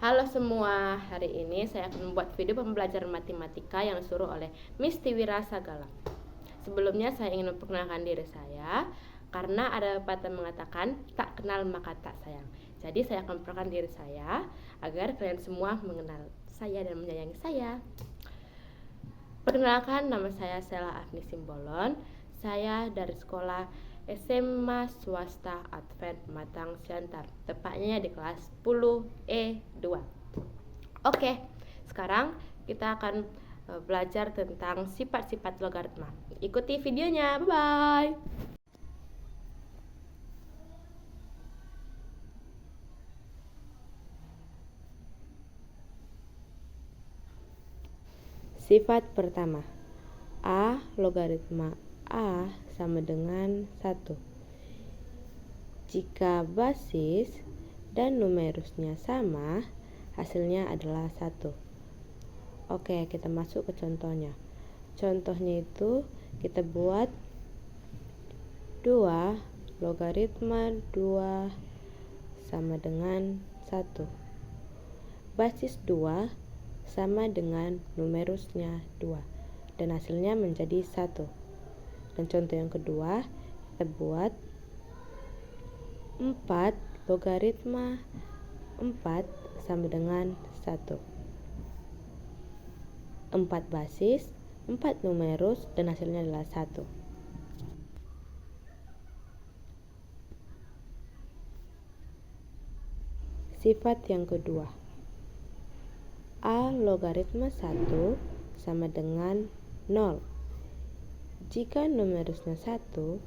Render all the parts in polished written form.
Halo semua, hari ini saya akan membuat video pembelajaran matematika yang disuruh oleh Miss Tiwira Sagala. Sebelumnya saya ingin memperkenalkan diri saya, karena ada pepatah mengatakan tak kenal maka tak sayang. Jadi saya akan memperkenalkan diri saya agar kalian semua mengenal saya dan menyayangi saya. Perkenalkan, nama saya Sela Afni Simbolon. Saya dari sekolah SMA Swasta Advent Matang Siantar, tepatnya di kelas 10 E2. Oke, sekarang kita akan belajar tentang sifat-sifat logaritma. Ikuti videonya, bye-bye. Sifat pertama, A logaritma A sama dengan 1 jika basis dan numerusnya sama, hasilnya adalah 1. Oke, kita masuk ke contohnya. Contohnya itu kita buat 2 logaritma 2 sama dengan 1. Basis 2 sama dengan numerusnya 2 dan hasilnya menjadi 1. Dan contoh yang kedua, kita buat 4 logaritma 4 sama dengan 1. 4 basis, 4 numerus, dan hasilnya adalah 1. Sifat yang kedua, A logaritma 1 sama dengan 0. Jika numerusnya 1,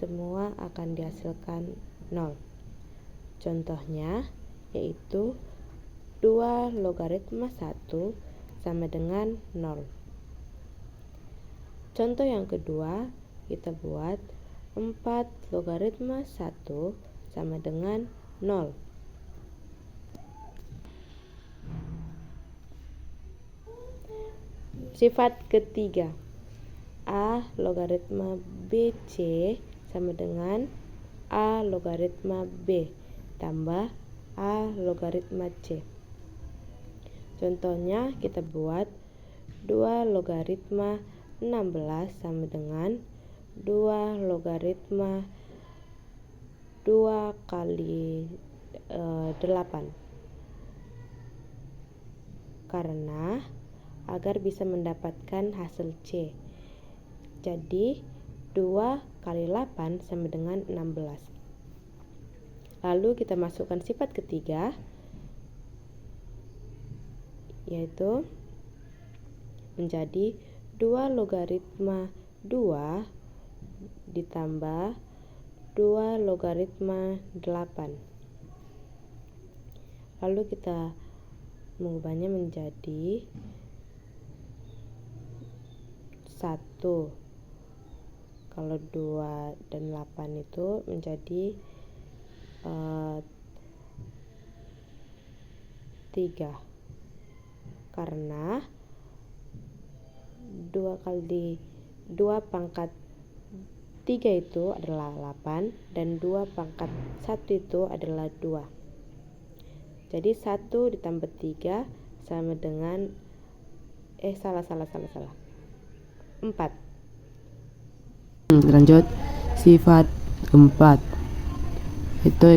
semua akan dihasilkan 0. Contohnya yaitu 2 logaritma 1 sama dengan 0. Contoh yang kedua, kita buat 4 logaritma 1 sama dengan 0. Sifat ketiga, A logaritma BC sama dengan A logaritma B tambah A logaritma C. Contohnya kita buat 2 logaritma 16 sama dengan 2 logaritma 2 kali 8. Karena agar bisa mendapatkan hasil C. Jadi 2 kali 8 sama dengan 16. Lalu kita masukkan sifat ketiga, yaitu menjadi 2 logaritma 2 ditambah 2 logaritma 8. Lalu kita mengubahnya menjadi 1. Kalau 2 dan 8 itu menjadi 3. Karena 2 kali 2 pangkat 3 itu adalah 8 dan 2 pangkat 1 itu adalah 2. Jadi 1 ditambah 3 sama dengan 4. Lanjut, sifat keempat itu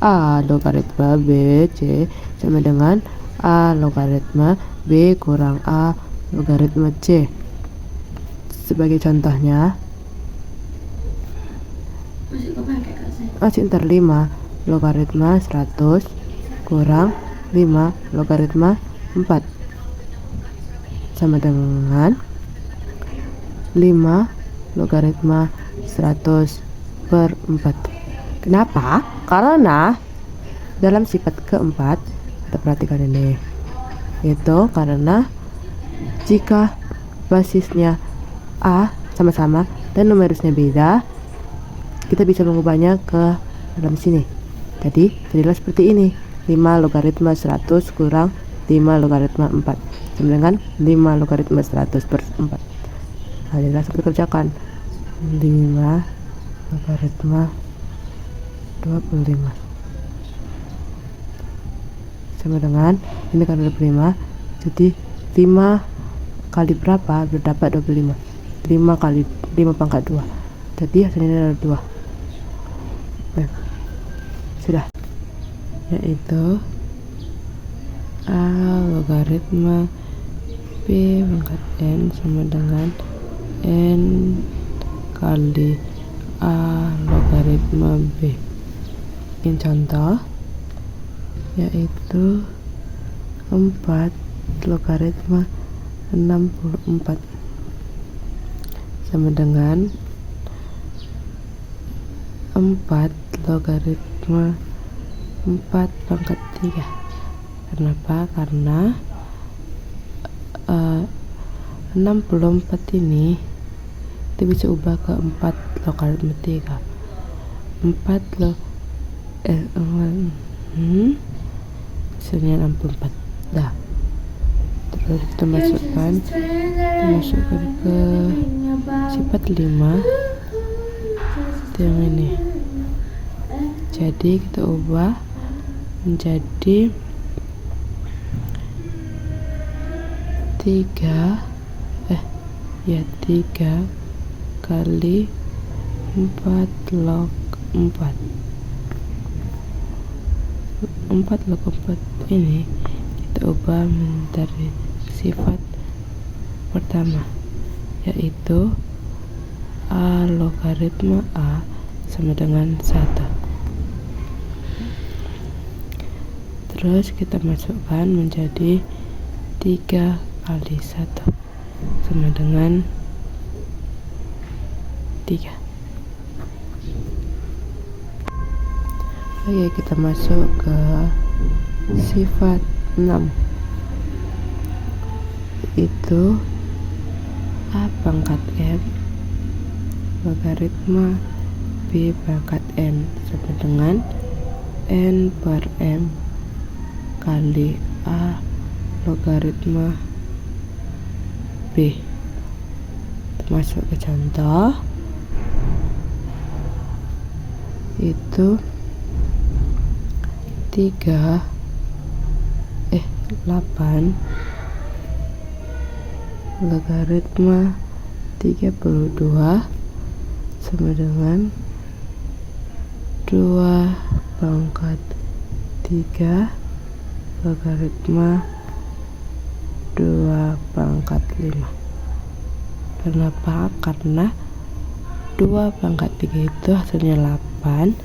A logaritma BC sama dengan A logaritma B kurang A logaritma C. Sebagai contohnya, ntar 5 logaritma 100 kurang 5 logaritma 4 sama dengan 5 logaritma 100 per 4. Kenapa? Karena dalam sifat keempat, kita perhatikan ini, yaitu karena jika basisnya A sama-sama dan numerusnya beda, kita bisa mengubahnya ke dalam sini. Jadi jadilah seperti ini, 5 logaritma 100 kurang 5 logaritma 4 sama dengan 5 logaritma 100 per 4. Nah, jadi langsung kita kerjakan. 5 logaritma 25 sama dengan ini kan 25, jadi 5 kali berapa berdapat 25. 5 kali 5 pangkat 2, jadi hasilnya adalah 2. Baik, sudah, yaitu A logaritma B pangkat N sama dengan N kali A logaritma B. Ini contoh, yaitu 4 logaritma 64 sama dengan 4 logaritma 4 pangkat 3. Kenapa? Karena 64 ini itu bisa ubah ke 4 logaritma 3. 4 hasilnya 64. Dah. Terus kita masukkan ke sifat 5 itu yang ini. Jadi kita ubah menjadi 3 kali 4 log 4. 4 log 4 ini kita ubah menjadi sifat pertama, yaitu A logaritma A sama dengan 1. Terus kita masukkan menjadi 3 kali 1 sama dengan 3. Oke, kita masuk ke sifat 6, itu A pangkat M logaritma B pangkat N sama dengan N per M kali A logaritma B. Masuk ke contoh, itu 8 logaritma 32 sama dengan 2 pangkat 3 logaritma 2 pangkat 5. Kenapa? Karena 2 pangkat 3 itu hasilnya 8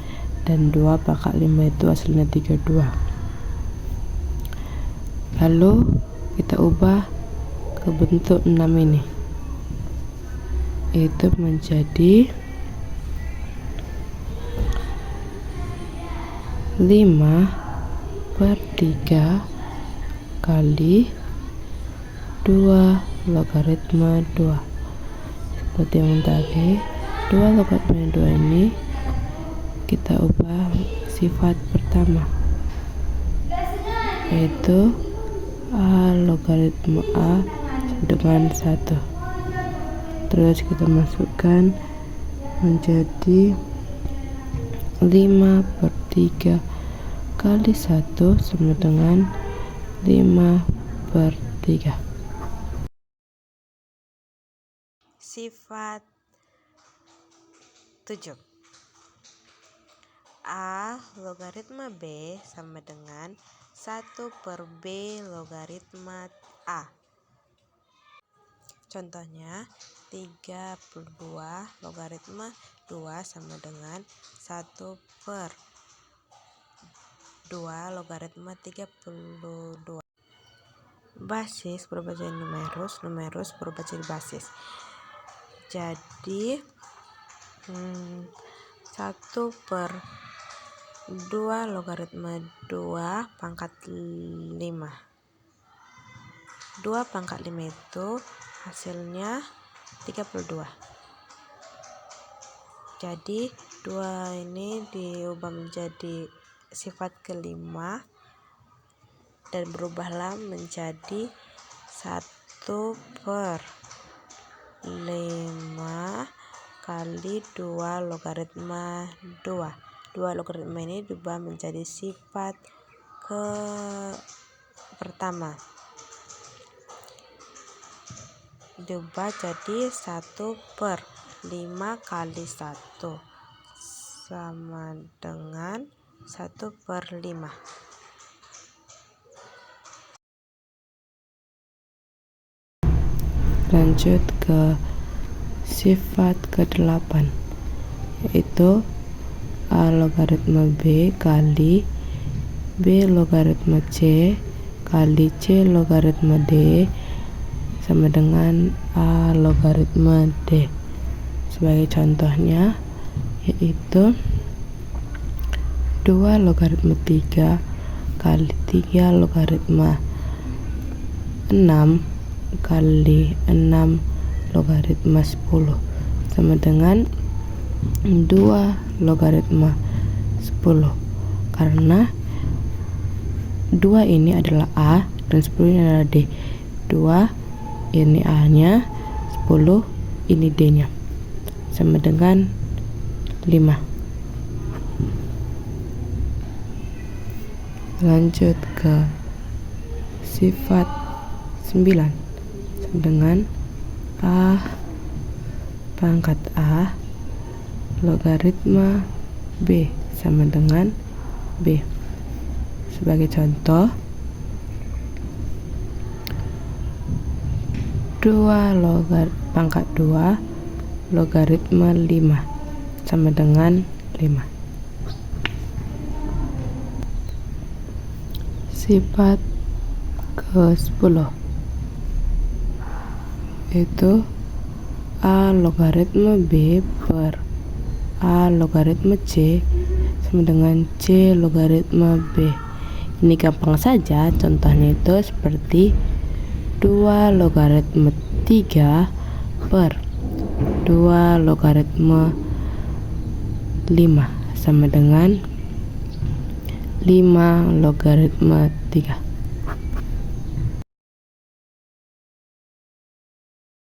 dan 2 pangkat 5 itu hasilnya 32. Lalu kita ubah ke bentuk 6 ini, itu menjadi 5 per 3 kali 2 logaritma 2. Seperti yang tadi, 2 logaritma 2 ini kita ubah sifat pertama, yaitu A logaritma A dengan 1. Terus kita masukkan menjadi 5 per 3 kali 1 sama dengan 5 per 3. Sifat 7, A logaritma B sama dengan 1 per B logaritma A. Contohnya 32 logaritma 2 sama dengan 1 per 2 logaritma 32. Basis berubah jadi numerus, numerus berubah jadi basis. Jadi 1 per 2 logaritma 2 pangkat 5. 2 pangkat 5 itu hasilnya 32. Jadi 2 ini diubah menjadi sifat kelima dan berubahlah menjadi 1 per 5 kali 2 logaritma 2. 2 logaritma ini diubah menjadi sifat ke pertama. Diubah jadi 1/5 kali 1 sama dengan 1/5. Lanjut ke sifat ke-8, yaitu A logaritma B kali B logaritma C kali C logaritma D sama dengan A logaritma D. Sebagai contohnya yaitu 2 logaritma 3 kali 3 logaritma 6 kali 6 logaritma 10 sama dengan 2 logaritma 10, karena 2 ini adalah A dan 10 ini adalah D. 2 ini A nya, 10 ini D nya, sama dengan 5. Lanjut ke sifat 9 dengan A pangkat A logaritma B sama dengan B. Sebagai contoh, 2 pangkat 2 logaritma 5 sama dengan 5. Sifat ke-10 yaitu A logaritma B per A logaritma C sama dengan C logaritma B. Ini gampang saja, contohnya itu seperti 2 logaritma 3 per 2 logaritma 5 sama dengan 5 logaritma 3.